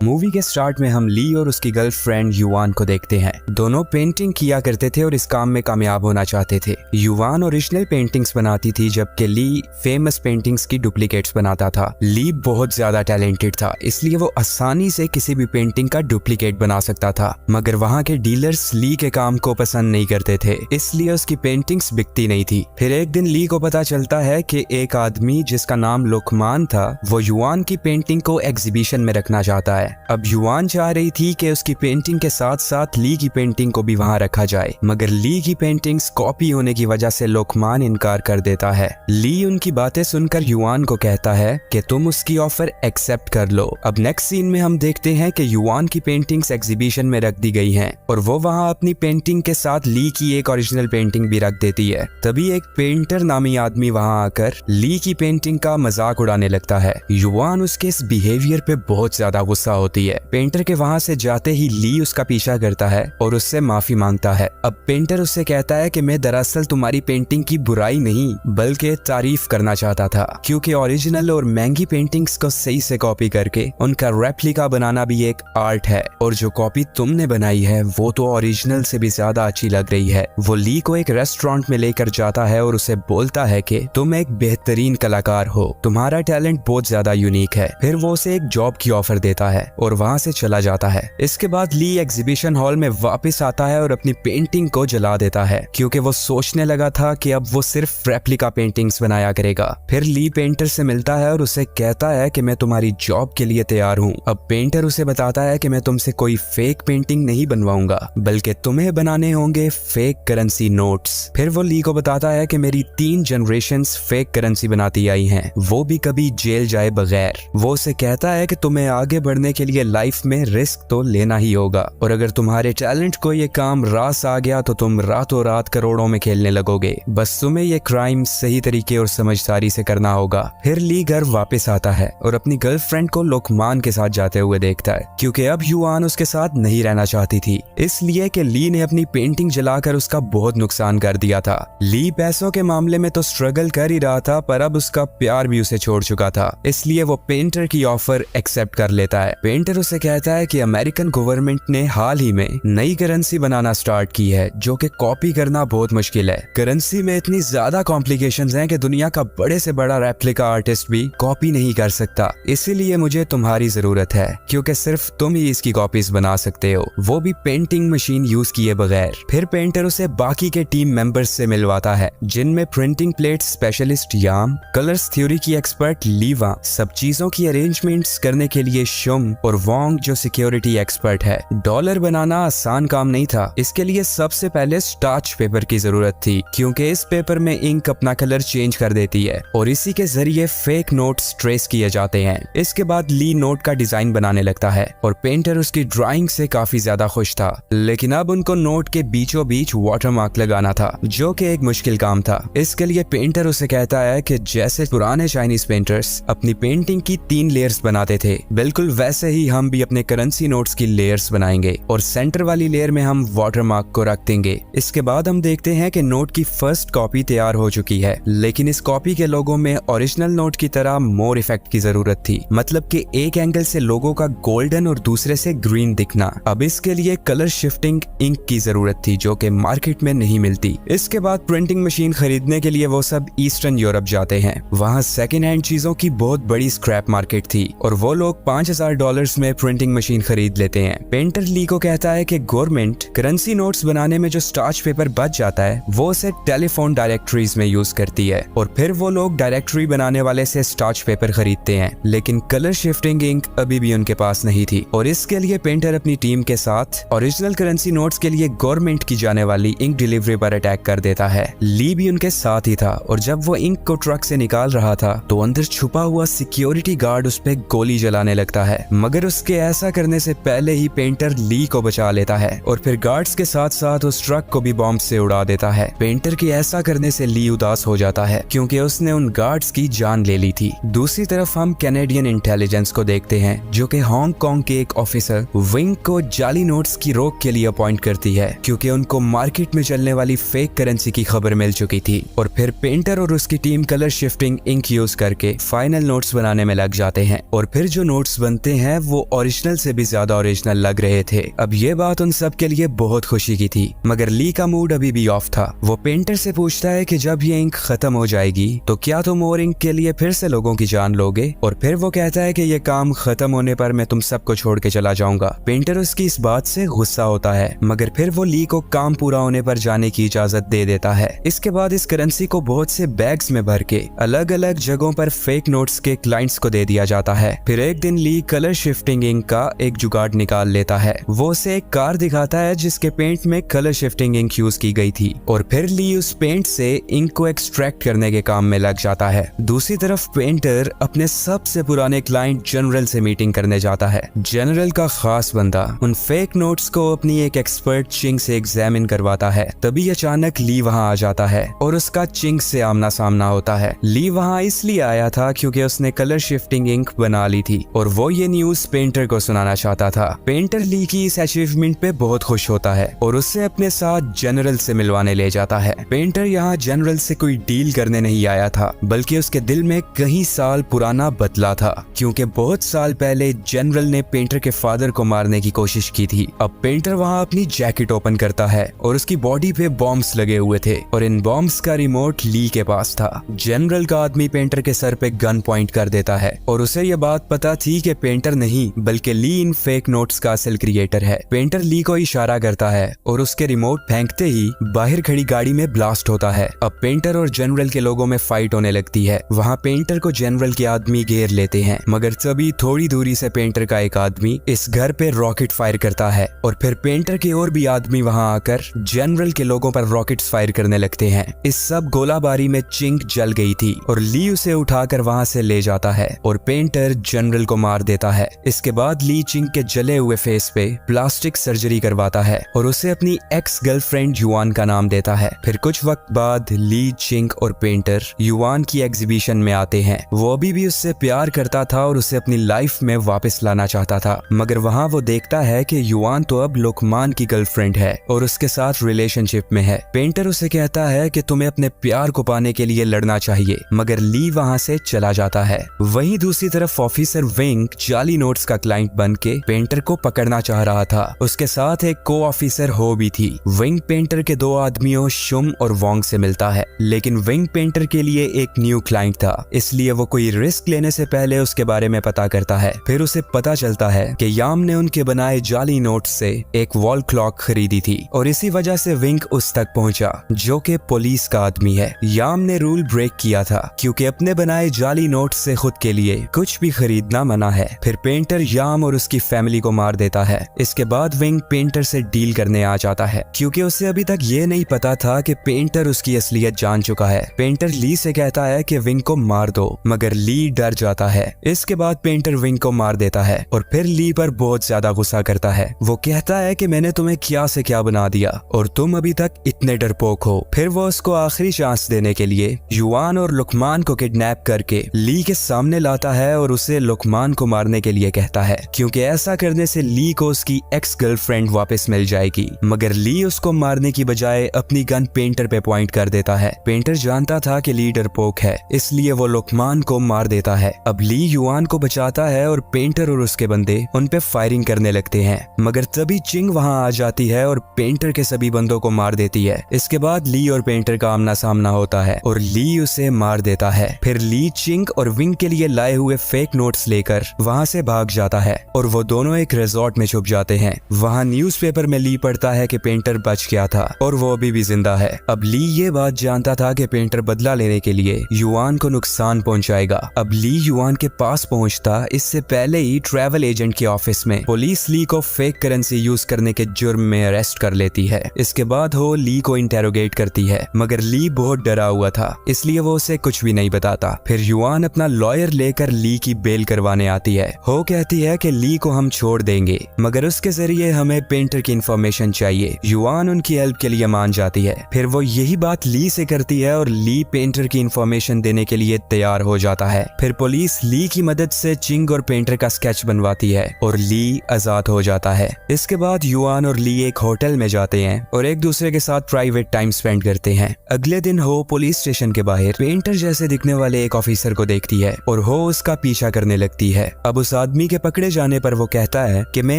Movie के start में हम ली और उसकी गर्लफ्रेंड युवान को देखते हैं। दोनों पेंटिंग किया करते थे और इस काम में कामयाब होना चाहते थे। युवान ओरिजिनल पेंटिंग्स बनाती थी जबकि ली फेमस पेंटिंग्स की डुप्लीकेट्स बनाता था। ली बहुत ज्यादा टैलेंटेड था, इसलिए वो आसानी से किसी भी पेंटिंग का डुप्लीकेट बना सकता था, मगर वहाँ के डीलर्स ली के काम को पसंद नहीं करते थे, इसलिए उसकी पेंटिंग्स बिकती नहीं थी। फिर एक दिन ली को पता चलता है कि एक आदमी जिसका नाम लुकमान था वो युवान की पेंटिंग को एग्जीबिशन में रखना चाहता है। अब युवान चाह रही थी कि उसकी पेंटिंग के साथ साथ ली की पेंटिंग को भी वहां रखा जाए, मगर ली की पेंटिंग्स कॉपी होने की वजह से लुकमान इनकार कर देता है। ली उनकी बातें सुनकर युवान को कहता है कि तुम उसकी ऑफर एक्सेप्ट कर लो। अब नेक्स्ट सीन में हम देखते हैं कि युवान की पेंटिंग्स एग्जीबिशन में रख दी गई हैं और वो वहां अपनी पेंटिंग के साथ ली की एक ओरिजिनल पेंटिंग भी रख देती है। तभी एक पेंटर नामी आदमी वहां आकर ली की पेंटिंग का मजाक उड़ाने लगता है। युवान उसके इस बिहेवियर पे बहुत ज्यादा गुस्सा होती है। पेंटर के वहां से जाते ही ली उसका पीछा करता है और उससे माफी मांगता है। अब पेंटर उससे कहता है कि मैं दरअसल तुम्हारी पेंटिंग की बुराई नहीं बल्कि तारीफ करना चाहता था, क्योंकि ओरिजिनल और महंगी पेंटिंग्स को सही से कॉपी करके उनका रेप्लिका बनाना भी एक आर्ट है, और जो कॉपी तुमने बनाई है वो तो ओरिजिनल से भी ज्यादा अच्छी लग रही है। वो ली को एक रेस्टोरेंट में लेकर जाता है और उसे बोलता है कि तुम एक बेहतरीन कलाकार हो, तुम्हारा टैलेंट बहुत ज्यादा यूनिक है। फिर वो उसे एक जॉब की ऑफर देता है और वहां से चला जाता है। इसके बाद ली एग्जीबिशन हॉल में वापस आता है और अपनी पेंटिंग को जला देता है, क्योंकि वो सोचने लगा था कि अब वो सिर्फ रेप्लिका पेंटिंग्स बनाया करेगा। फिर ली पेंटर से मिलता है और उसे कहता है कि मैं तुम्हारी जॉब के लिए तैयार हूँ। अब पेंटर उसे बताता है कि मैं तुमसे कोई फेक पेंटिंग नहीं बनवाऊंगा, बल्कि तुम्हें बनाने होंगे फेक करेंसी नोट्स। फिर वो ली को बताता है कि मेरी 3 जनरेशंस फेक करेंसी बनाती आई हैं, वो भी कभी जेल जाए बगैर। वो उसे कहता है कि तुम्हें आगे बढ़ने के लिए लाइफ में रिस्क तो लेना ही होगा, और अगर तुम्हारे टैलेंट को ये काम रास आ गया तो तुम रातों रात करोड़ों में खेलने लगोगे, बस तुम्हें ये क्राइम सही तरीके और समझदारी से करना होगा। फिर ली घर वापस आता है और अपनी गर्लफ्रेंड को लुकमान के साथ जाते हुए देखता है, क्योंकि अब युवान उसके साथ नहीं रहना चाहती थी, इसलिए कि ली ने अपनी पेंटिंग जलाकर उसका बहुत नुकसान कर दिया था। ली पैसों के मामले में तो स्ट्रगल कर ही रहा था, पर अब उसका प्यार भी उसे छोड़ चुका था, इसलिए वो पेंटर की ऑफर एक्सेप्ट कर लेता है। पेंटर उसे कहता है कि अमेरिकन गवर्नमेंट ने हाल ही में नई करेंसी बनाना स्टार्ट की है, जो कि कॉपी करना बहुत मुश्किल है। करेंसी में इतनी ज्यादा कॉम्प्लिकेशंस हैं कि दुनिया का बड़े से बड़ा रेप्लिका आर्टिस्ट भी कॉपी नहीं कर सकता, इसीलिए मुझे तुम्हारी जरूरत है, क्योंकि सिर्फ तुम ही इसकी कॉपीज बना सकते हो, वो भी पेंटिंग मशीन यूज किए बगैर। फिर पेंटर उसे बाकी के टीम मेंबर्स से मिलवाता है, जिनमें प्रिंटिंग प्लेट स्पेशलिस्ट याम, कलर्स थ्योरी की एक्सपर्ट लीवा, सब चीजों की अरेंजमेंट्स करने के लिए शुम, और वोंग जो सिक्योरिटी एक्सपर्ट है। डॉलर बनाना आसान काम नहीं था, इसके लिए सबसे पहले स्टार्च पेपर की जरूरत थी, क्योंकि इस पेपर में इंक अपना कलर चेंज कर देती है और इसी के जरिए फेक नोट्स ट्रेस किए जाते हैं। इसके बाद ली नोट का डिजाइन बनाने लगता है और पेंटर उसकी ड्राइंग से काफी ज्यादा खुश था, लेकिन अब उनको नोट के बीचों बीच वाटरमार्क लगाना था, जो कि एक मुश्किल काम था। इसके लिए पेंटर उसे कहता है कि जैसे पुराने चाइनीज पेंटर्स अपनी पेंटिंग की 3 लेयर्स बनाते थे, बिल्कुल वैसे ही हम भी अपने करेंसी नोट्स की लेयर्स बनाएंगे और सेंटर वाली लेयर में हम वाटरमार्क को रख देंगे। इसके बाद हम देखते हैं कि नोट की फर्स्ट कॉपी तैयार हो चुकी है, लेकिन इस कॉपी के लोगों में ओरिजिनल नोट की तरह मोर इफेक्ट की जरूरत थी, मतलब कि एक एंगल से लोगों का गोल्डन और दूसरे से ग्रीन दिखना। अब इसके लिए कलर शिफ्टिंग इंक की जरूरत थी, जो कि मार्केट में नहीं मिलती। इसके बाद प्रिंटिंग मशीन खरीदने के लिए वो सब ईस्टर्न यूरोप जाते हैं। वहाँ सेकेंड हैंड चीजों की बहुत बड़ी स्क्रैप मार्केट थी और वो लोग $5000 में प्रिंटिंग मशीन खरीद लेते हैं। पेंटर ली को कहता है कि गवर्नमेंट करेंसी नोट्स बनाने में जो स्टार्च पेपर बच जाता है वो उसे टेलीफोन डायरेक्टरीज में यूज करती है, और फिर वो लोग डायरेक्टरी बनाने वाले से स्टार्च पेपर खरीदते हैं, लेकिन कलर शिफ्टिंग इंक अभी भी उनके पास नहीं थी, और इसके लिए पेंटर अपनी टीम के साथ ओरिजिनल करेंसी नोट्स के लिए गवर्नमेंट की जाने वाली इंक डिलीवरी पर अटैक कर देता है। ली भी उनके साथ ही था, और जब वो इंक को ट्रक से निकाल रहा था तो अंदर छुपा हुआ सिक्योरिटी गार्ड उस पे गोली जलाने लगता है, मगर उसके ऐसा करने से पहले ही पेंटर ली को बचा लेता है और फिर गार्ड्स के साथ साथ उस ट्रक को भी बॉम्ब से उड़ा देता है। पेंटर के ऐसा करने से ली उदास हो जाता है, क्योंकि उसने उन गार्ड्स की जान ले ली थी। दूसरी तरफ हम कैनेडियन इंटेलिजेंस को देखते हैं, जो कि हांगकांग के एक ऑफिसर विंग को जाली नोट्स की रोक के लिए अपॉइंट करती है, क्योंकि उनको मार्केट में चलने वाली फेक करेंसी की खबर मिल चुकी थी। और फिर पेंटर और उसकी team colour shifting ink use करके फाइनल नोट्स बनाने में लग जाते हैं, और फिर जो नोट्स बनते हैं हैं वो ओरिजिनल से भी ज्यादा ओरिजिनल लग रहे थे। अब ये बात उन सब के लिए बहुत खुशी की थी, मगर ली का मूड अभी भी ऑफ था। वो पेंटर से पूछता है कि जब ये इंक खत्म हो जाएगी तो क्या तुम और इंक के लिए फिर से लोगों की जान लोगे? और फिर वो कहता है कि ये काम खत्म होने पर मैं तुम सबको छोड़ के चला जाऊंगा। पेंटर उसकी इस बात से गुस्सा होता है, मगर फिर वो ली को काम पूरा होने पर जाने की इजाजत दे देता है। इसके बाद इस करेंसी को बहुत से बैग्स में भर के अलग अलग जगहों पर फेक नोट्स के क्लाइंट्स को दे दिया जाता है। फिर एक दिन ली कलर शिफ्टिंग इंक का एक जुगाड़ निकाल लेता है। वो उसे एक कार दिखाता है जिसके पेंट में कलर शिफ्टिंग इंक यूज की गई थी, और फिर ली उस पेंट से इंक को एक्सट्रैक्ट करने के काम में लग जाता है। दूसरी तरफ पेंटर अपने सबसे पुराने क्लाइंट जनरल से मीटिंग करने जाता है। जनरल का खास बंदा उन फेक नोट्स को अपनी एक एक्सपर्ट चिंग से एग्जामिन करवाता है। तभी अचानक ली वहां आ जाता है और उसका चिंग से आमना सामना होता है। ली वहां इसलिए आया था क्योंकि उसने कलर शिफ्टिंग इंक बना ली थी और वो ये न्यूज पेंटर को सुनाना चाहता था। पेंटर ली की इस अचीवमेंट पे बहुत खुश होता है और उससे अपने साथ जनरल से मिलवाने ले जाता है। पेंटर यहाँ जनरल से कोई डील करने नहीं आया था, बल्कि उसके दिल में कई साल पुराना बदला था, क्योंकि बहुत साल पहले जनरल ने पेंटर के फादर को मारने की कोशिश की थी। अब पेंटर वहाँ अपनी जैकेट ओपन करता है और उसकी बॉडी पे बॉम्ब्स लगे हुए थे और इन बॉम्ब्स का रिमोट ली के पास था। जनरल का आदमी पेंटर के सर पे गन पॉइंट कर देता है और उसे ये बात पता थी कि पेंटर नहीं बल्कि ली इन फेक नोट्स का असल क्रिएटर है। पेंटर ली को इशारा करता है और उसके रिमोट फेंकते ही बाहर खड़ी गाड़ी में ब्लास्ट होता है। अब पेंटर और जनरल के लोगों में फाइट होने लगती है। वहाँ पेंटर को जनरल के आदमी घेर लेते हैं, मगर तभी थोड़ी दूरी से पेंटर का एक आदमी इस घर पे रॉकेट फायर करता है और फिर पेंटर के और भी आदमी वहाँ आकर जनरल के लोगों पर रॉकेट्स फायर करने लगते हैं। इस सब गोलाबारी में चिंग जल गई थी और ली उसे उठाकर वहाँ से ले जाता है और पेंटर जनरल को मार देता है। इसके बाद ली चिंग के जले हुए फेस पे प्लास्टिक सर्जरी करवाता है और उसे अपनी एक्स गर्लफ्रेंड युआन का नाम देता है। फिर कुछ वक्त बाद ली, चिंग और पेंटर युआन की एग्जीबिशन में आते हैं। वो अभी भी उससे प्यार करता था और उसे अपनी लाइफ में वापस लाना चाहता था, मगर वहाँ वो देखता है कि युआन तो अब लुकमान की गर्लफ्रेंड है और उसके साथ रिलेशनशिप में है। पेंटर उसे कहता है कि तुम्हें अपने प्यार को पाने के लिए लड़ना चाहिए, मगर ली वहाँ से चला जाता है। वहीं दूसरी तरफ ऑफिसर विंग जाली नोट्स का क्लाइंट बन के पेंटर को पकड़ना चाह रहा था। उसके साथ एक को ऑफिसर हो भी थी। विंग पेंटर के दो आदमियों शुम और वोंग से मिलता है, लेकिन विंग पेंटर के लिए एक न्यू क्लाइंट था, इसलिए वो कोई रिस्क लेने से पहले उसके बारे में पता करता है। फिर उसे पता चलता है कि याम ने उनके बनाए जाली नोट से एक वॉल क्लॉक खरीदी थी और इसी वजह से विंग उस तक पहुंचा, जो कि पुलिस का आदमी है। याम ने रूल ब्रेक किया था क्योंकि अपने बनाए जाली नोट से खुद के लिए कुछ भी खरीदना मना है। फिर पेंटर याम और उसकी फैमिली को मार देता है। इसके बाद विंग पेंटर से डील करने आ जाता है क्योंकि उसे अभी तक ये नहीं पता था कि पेंटर उसकी असलियत जान चुका है। पेंटर ली से कहता है कि विंग को मार दो, मगर ली डर जाता है। इसके बाद पेंटर विंग को मार देता है और फिर ली पर बहुत ज्यादा गुस्सा करता है। वो कहता है कि मैंने तुम्हें क्या से क्या बना दिया और तुम अभी तक इतने डरपोक हो। फिर वो उसको आखिरी चांस देने के लिए युआन और लुकमान को किडनैप करके ली के सामने लाता है और उसे लुकमान को मारने के लिए कहता है, क्योंकि ऐसा करने से ली को उसकी एक्स गर्लफ्रेंड वापस मिल जाएगी। मगर ली उसको मारने की बजाय अपनी गन पेंटर पे पॉइंट कर देता है। पेंटर जानता था कि ली डरपोक है, इसलिए वो लुकमान को मार देता है। अब ली युआन को बचाता है और पेंटर और उसके बंदे उन पे फायरिंग करने लगते हैं, मगर तभी चिंग वहां आ जाती है और पेंटर के सभी बंदों को मार देती है। इसके बाद ली और पेंटर का आमना सामना होता है और ली उसे मार देता है। फिर ली चिंग और विंग के लिए लाए हुए फेक नोट्स लेकर वहां से भाग जाता है और वो दोनों एक रिजॉर्ट में छुप जाते हैं। वहां न्यूज़पेपर में ली पढ़ता है कि पेंटर बच गया था और वो अभी भी जिंदा है। अब ली ये बात जानता था कि पेंटर बदला लेने के लिए युआन को नुकसान पहुंचाएगा। अब ली युआन के पास पहुंचता इससे पहले ही ट्रैवल एजेंट के ऑफिस में पुलिस ली को फेक करेंसी यूज करने के जुर्म में अरेस्ट कर लेती है। इसके बाद वो ली को इंटेरोगेट करती है, मगर ली बहुत डरा हुआ था, इसलिए वो उसे कुछ भी नहीं बताता। फिर युआन अपना लॉयर लेकर ली की बेल करवाने आती है। हो कहती है कि ली को हम छोड़ देंगे, मगर उसके जरिए हमें पेंटर की इंफॉर्मेशन चाहिए। युआन उनकी हेल्प के लिए मान जाती है। फिर वो यही बात ली से करती है और ली पेंटर की इंफॉर्मेशन देने के लिए तैयार हो जाता है। फिर पुलिस ली की मदद से चिंग और पेंटर का स्केच बनवाती है और ली आजाद हो जाता है। इसके बाद युआन और ली एक होटल में जाते हैं और एक दूसरे के साथ प्राइवेट टाइम स्पेंड करते हैं। अगले दिन हो पुलिस स्टेशन के बाहर पेंटर जैसे दिखने वाले एक ऑफिसर को देखती है और हो उसका पीछा करने लगती है। अब उस आदमी के पकड़े जाने पर वो कहता है कि मैं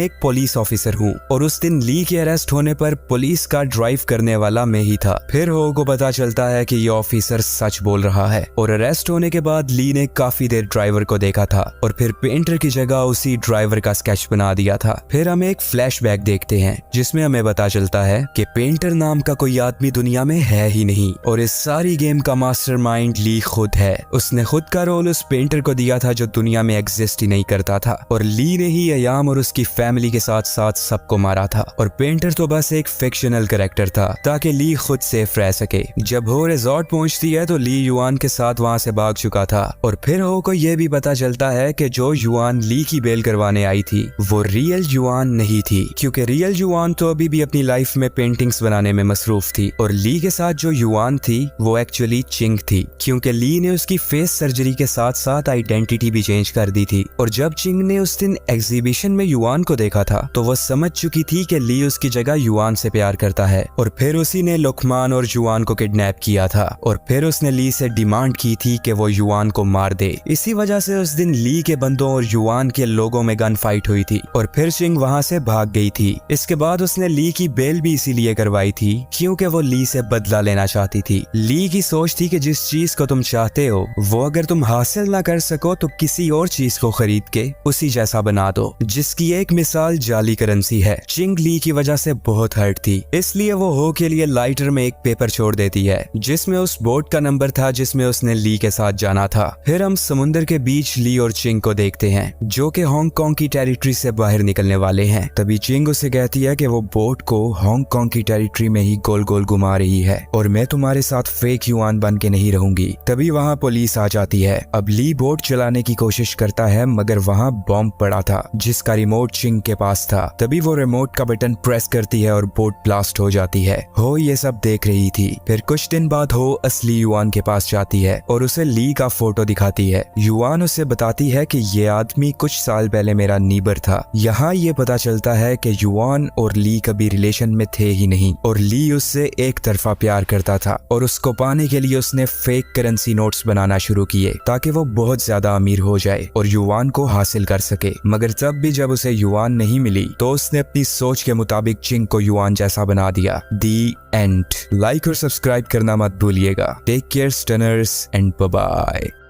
एक पुलिस ऑफिसर हूँ और उस दिन ली के अरेस्ट होने पर पुलिस कार ड्राइव करने वाला मैं ही था। फिर हो को पता चलता है कि ये ऑफिसर सच बोल रहा है और अरेस्ट होने के बाद ली ने काफी देर ड्राइवर को देखा था और फिर पेंटर की जगह उसी ड्राइवर का स्केच बना दिया था। फिर हम एक फ्लैशबैक देखते हैं जिसमें हमें पता चलता है कि पेंटर नाम का कोई आदमी दुनिया में है ही नहीं और इस सारी गेम का मास्टरमाइंड ली खुद है। उसने खुद का रोल उस पेंटर को दिया था जो दुनिया में एग्जिस्ट ही नहीं करता था और ली ने ही अयाम और उसकी फैमिली के साथ साथ सबको मारा था और पेंटर तो बस एक फिक्शनल कैरेक्टर था ताकि ली खुद सेफ रह सके। जब हो रिजॉर्ट पहुंचती है तो ली युआन के साथ वहां से भाग चुका था और फिर हो को यह भी पता चलता है कि जो युआन ली की बेल करवाने आई थी वो रियल युआन नहीं थी, क्योंकि रियल युआन तो अभी भी अपनी लाइफ में पेंटिंग्स बनाने में मसरूफ थी और ली के साथ जो युआन थी वो एक्चुअली चिंग थी, क्योंकि ली ने उसकी फेस सर्जरी के साथ साथ आइडेंटिटी भी चेंज कर दी थी। और जब चिंग ने उस दिन एग्जीबिशन में युआन को देखा था तो वो समझ चुकी थी कि ली उसकी जगह युआन से प्यार करता है और फिर उसी ने लुकमान और युआन को किडनैप किया था और फिर उसने ली से डिमांड की थी कि वो युआन को मार दे। इसी वजह से उस दिन ली के बंदों और युआन के लोगों में गन फाइट हुई थी और फिर चिंग वहां से भाग गई थी। इसके बाद उसने ली की बेल भी इसीलिए करवाई थी क्योंकि वो ली से बदला लेना चाहती थी। ली की सोच थी कि जिस चीज को तुम चाहते हो वो अगर तुम हासिल ना कर सको तो किसी और चीज को खरीद के उसी जैसा बना दो, जिसकी एक मिसाल जाली करेंसी है। चिंग ली की वजह से बहुत हर्ट थी, इसलिए वो हो के लिए लाइटर में एक पेपर छोड़ देती है जिसमें उस बोट का नंबर था जिसमें उसने ली के साथ जाना था। फिर हम समुद्र के बीच ली और चिंग को देखते हैं जो कि हांगकांग की टेरिटरी से बाहर निकलने वाले हैं। तभी चिंग उसे कहती है कि वो बोट को हांगकांग की टेरिटरी में ही गोल गोल घुमा रही है और मैं तुम्हारे साथ फेक युआन बन के नहीं रहूंगी। तभी वहाँ पुलिस आ जाती है। अब ली बोट चलाने की कोशिश करता है मगर वहाँ बॉम्ब पड़ा था जिसका रिमोट चिंग के पास था। तभी वो रिमोट का बटन प्रेस करती है और बोट ब्लास्ट हो जाती है। हो ये सब देख रही थी। फिर कुछ दिन बाद हो असली युआन के पास जाती है और उसे ली का फोटो दिखाती है। युआन उसे बताती है कि ये आदमी कुछ साल पहले मेरा नीबर था। यहाँ ये पता चलता है कि युआन और ली कभी रिलेशन में थे ही नहीं और ली उससे एक तरफा प्यार करता था और उसको पाने के लिए उसने फेक करेंसी नोट्स बनाना शुरू किए ताकि वो बहुत ज्यादा अमीर हो जाए और युआन को हासिल कर सके। मगर तब भी जब उसे युआन नहीं मिली तो उसने अपनी सोच के मुताबिक चिंग को युआन जैसा बना दिया। The end. लाइक और सब्सक्राइब करना मत भूलिएगा। Take care stunners and bye bye.